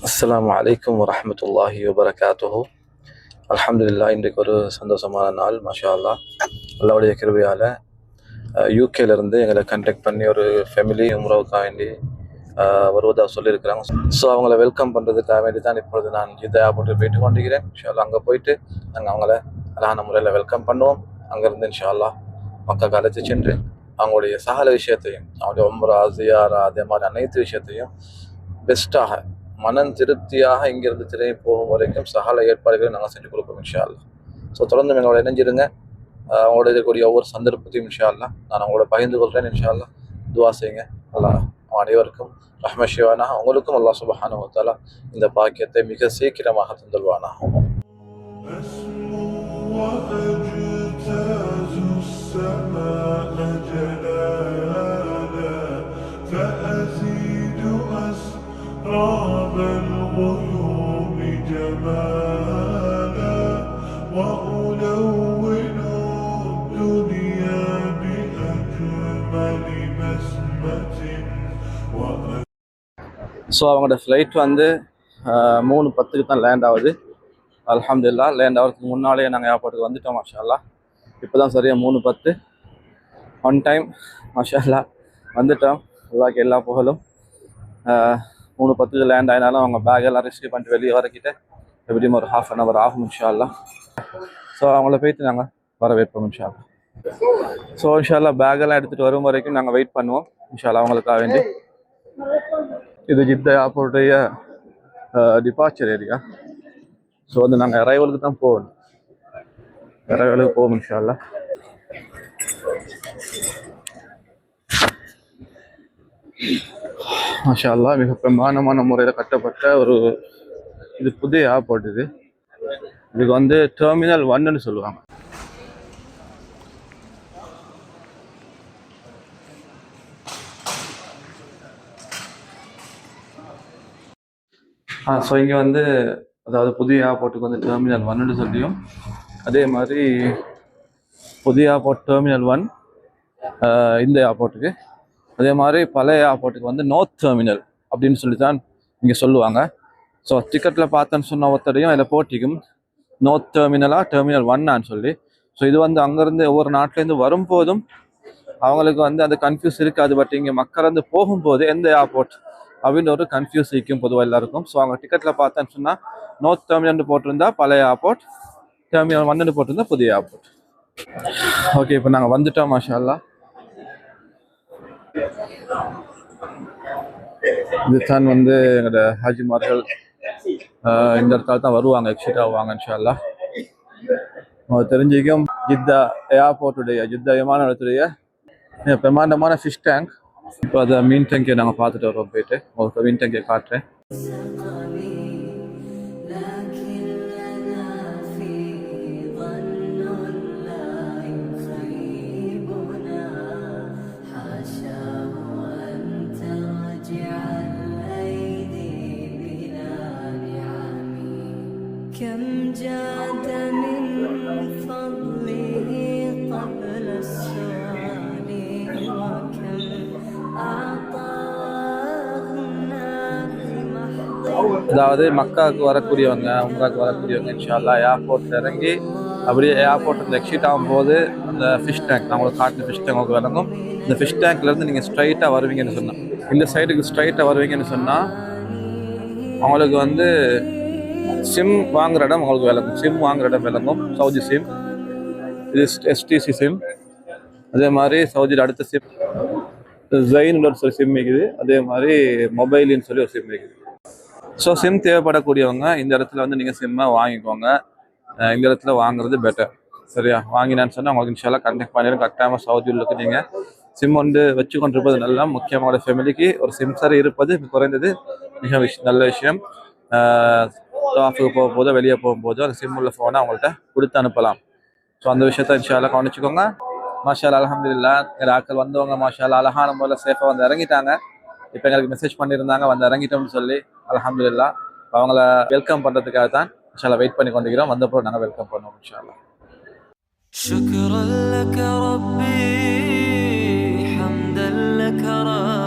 அஸ்ஸலாமு அலைக்கும் வரஹ்மத்துல்லாஹி வபரகாத்துஹு. அல்ஹம்துலில்லாஹ். இன்றைக்கு ஒரு சந்தோஷமான நாள். மாஷா அல்லாஹ், அல்லாஹ்வுடைய கிருபையால் யூகேலேருந்து எங்களை கண்டெக்ட் பண்ணி ஒரு ஃபேமிலி உம்ராவுக்காக வேண்டி வருவதாக சொல்லியிருக்கிறாங்க. ஸோ அவங்கள வெல்கம் பண்ணுறதுக்காக வேண்டி தான் இப்பொழுது நான் ஜித்தா போட்டு போயிட்டு கொண்டிருக்கிறேன். இன்ஷா அல்லாஹ் அங்கே போயிட்டு நாங்கள் அவங்கள அழகான முறையில் வெல்கம் பண்ணுவோம். அங்கேருந்து இன்ஷா அல்லாஹ் மக்காவுக்கு அழைத்து சென்று அவங்களுடைய சகல விஷயத்தையும், அவங்களுடைய உம்ரா, ஜியாரா, அதே மாதிரி அனைத்து விஷயத்தையும் பெஸ்ட்டாக மனம் திருப்தியாக இங்கிருந்து திரும்பி போகும் வரைக்கும் சகல ஏற்பாடுகளை நாங்கள் செஞ்சு கொடுப்போம் இன்ஷா அல்லாஹ். ஸோ தொடர்ந்து எங்களோட இணைஞ்சிருங்க. அவங்களோட இருக்கக்கூடிய ஒவ்வொரு சந்தர்ப்பத்தையும் இன்ஷா அல்லாஹ் நான் அவங்களோட பகிர்ந்து கொள்கிறேன். இன்ஷா அல்லாஹ் துவா செய்யுங்க. அல்லாஹ் அனைவருக்கும் ரஹ்மஷிவானா, உங்களுக்கும் அல்லாஹ் சுப்ஹானஹு வ தஆலா இந்த பாக்கியத்தை மிக சீக்கிரமாக தந்துள்வானா. راب الغيوم جمالا وألون الدنيا بأجمل بسمة. ஸோ அவங்களோட ஃப்ளைட் வந்து 3:10 தான் லேண்ட் ஆகுது. அல்ஹம்துலில்லாஹ் லேண்ட் ஆகிறதுக்கு முன்னாலே நாங்கள் ஏர்போர்ட்டுக்கு வந்துட்டோம். மாஷா அல்லாஹ் இப்போ தான் சரியாக 3:10 ஒன் டைம். மாஷா அல்லாஹ் வந்துட்டோம். அல்லாஹ்க்கு எல்லா புகழும். 3:10 லேண்ட் ஆகினாலும் அவங்க பேக் எல்லாம் ரிசீவ் பண்ணிட்டு வெளியே வரக்கிட்ட எப்படியும் ஒரு ½ அன் ஹவர் ஆகும் இன்ஷா அல்லாஹ். ஸோ அவங்கள போய்த்து நாங்கள் வரவேற்போம் இன்ஷா அல்லாஹ். ஸோ இன்ஷா அல்லாஹ் பேக்கெல்லாம் எடுத்துகிட்டு வரும் வரைக்கும் நாங்கள் வெயிட் பண்ணுவோம் இன்ஷா அல்லாஹ் அவங்களுக்காக வேண்டி. இது ஜித்தா ஏர்போர்ட்டுடைய டிபார்ச்சர் ஏரியா. ஸோ வந்து நாங்கள் அரைவலுக்கு தான் போகணும். அரைவலுக்கு போவோம் இன்ஷா அல்லாஹ். மாஷா அல்லாஹ் மிக பிரமாண்டமான முறையில் கட்டப்பட்ட ஒரு இது புதிய ஏர்போர்ட். இதுக்கு வந்து டெர்மினல் 1ன்னு சொல்லுவாங்க. ஸோ இங்கே வந்து அதாவது புதிய ஏர்போர்ட்டுக்கு வந்து டெர்மினல் 1ன்னு சொல்லியும், அதே மாதிரி புதிய ஏர்போர்ட் டெர்மினல் 1 இந்த ஏர்போர்ட்டுக்கு, அதே மாதிரி பழைய ஏர்போர்ட்டுக்கு வந்து நார்த் டெர்மினல் அப்படின்னு சொல்லி தான் இங்கே சொல்லுவாங்க. ஸோ டிக்கெட்டில் பார்த்தேன்னு சொன்ன ஒருத்தரையும் அதில் போட்டிக்கும் நார்த் டெர்மினலா டெர்மினல் 1ஆன்னு சொல்லி. ஸோ இது வந்து அங்கேருந்து ஒவ்வொரு நாட்டிலேருந்து வரும்போதும் அவங்களுக்கு வந்து அந்த கன்ஃபியூஸ் இருக்காது. பட் இங்கே மக்கள் வந்து போகும்போது எந்த ஏர்போர்ட் அப்படின்னு ஒரு கன்ஃபியூஸ் இருக்கும் பொதுவாக எல்லாருக்கும். ஸோ அவங்க டிக்கெட்டில் பார்த்தேன்னு சொன்னால் நார்த் டெர்மினல் போட்டிருந்தா பழைய ஏர்போர்ட், டெர்மினல் 1 போட்டிருந்தா புதிய ஏர்போர்ட். ஓகே, இப்போ நாங்கள் வந்துட்டோம். மாஷா அல்லாஹ். இதுதான் வந்து எங்களோட ஹாஜிமார்கள் இந்த இடத்துல தான் வருவாங்க, எக்ஸிட் ஆவாங்க இன்ஷா அல்லாஹ். தெரிஞ்சுக்கும் ஜித்தா ஏர்போர்ட்டுடைய, ஜித்தா விமான நிலையத்துடைய பிரமாண்டமான ஃபிஷ் டேங்க். இப்போ அதை மீன் டேங்கை நாங்கள் பார்த்துட்டு வரோம். போயிட்டு உங்களுக்கு மீன் டேங்கை காட்டுறேன். كم جاد من فضله قبل السؤال وكم أعطانا بمحض. அதாவது மக்காவுக்கு வரக்கூடியவங்க, உம்ராவுக்கு வரக்கூடியவங்க இன்ஷா அல்லாஹ் ஏர்போர்ட்டில் இறங்கி அப்படியே ஏர்போர்ட் எக்ஸிட் ஆகும்போது அந்த ஃபிஷ் டேங்க், நான் உங்களுக்கு காட்டின ஃபிஷ் டேங்க் உங்களுக்கு விளங்கும். இந்த ஃபிஷ் டேங்க்லேருந்து நீங்கள் ஸ்ட்ரைட்டாக வருவீங்கன்னு சொன்னால், இந்த சைடுக்கு ஸ்ட்ரைட்டாக வருவீங்கன்னு சொன்னால் அவங்களுக்கு வந்து சிம் வாங்குற இடம் உங்களுக்கு விளங்கும். சிம் வாங்குற இடம் விளங்கும். சவுதி சிம், இது எஸ்டிசி சிம். அதே மாதிரி சவுதியில் அடுத்த சிம் ஜெயின்னு ஒரு சிம் இருக்குது. அதே மாதிரி மொபைலின்னு சொல்லி ஒரு சிம் இருக்குது. ஸோ சிம் தேவைப்படக்கூடியவங்க இந்த இடத்துல வந்து நீங்கள் சிம்மை வாங்கிக்கோங்க. இந்த இடத்துல வாங்குறது பெட்டர். சரியா? வாங்கினான்னு சொன்னால் உங்களுக்கு இன்ஷால்லா கண்டெக்ட் பண்ணிடும். கரெக்டாக சவுதிகளுக்கு நீங்கள் சிம் ஒன்று வச்சு கொண்டிருப்பது நல்லா. முக்கியமான ஃபேமிலிக்கு ஒரு சிம் சரி இருப்பது குறைந்தது மிக நல்ல விஷயம். ஆஃபுக்கு போகும்போதோ வெளியே போகும்போதோ அந்த சிம் உள்ள ஃபோனை அவங்கள்ட்ட கொடுத்து அனுப்பலாம். ஸோ அந்த விஷயத்த இன்ஷா அல்லாஹ் கவனிச்சுக்கோங்க. மாஷா அல்லாஹ் அல்ஹம்துலில்லாஹ் எங்கள் ஆட்கள் வந்தவங்க மாஷா அல்லாஹ் அழகான முறையில் சேஃபாக வந்து இறங்கிட்டாங்க. இப்போ எங்களுக்கு மெசேஜ் பண்ணியிருந்தாங்க வந்து இறங்கிட்டோம்னு சொல்லி. அல்ஹம்துலில்லாஹ் அவங்கள வெல்கம் பண்ணுறதுக்காக தான் இன்ஷா அல்லாஹ் வெயிட் பண்ணி கொண்டிருக்கிறோம். வந்தப்போ நாங்கள் வெல்கம் பண்ணுவோம் இன்ஷா அல்லாஹ். شكرا لك ربي حمدا لك ربي.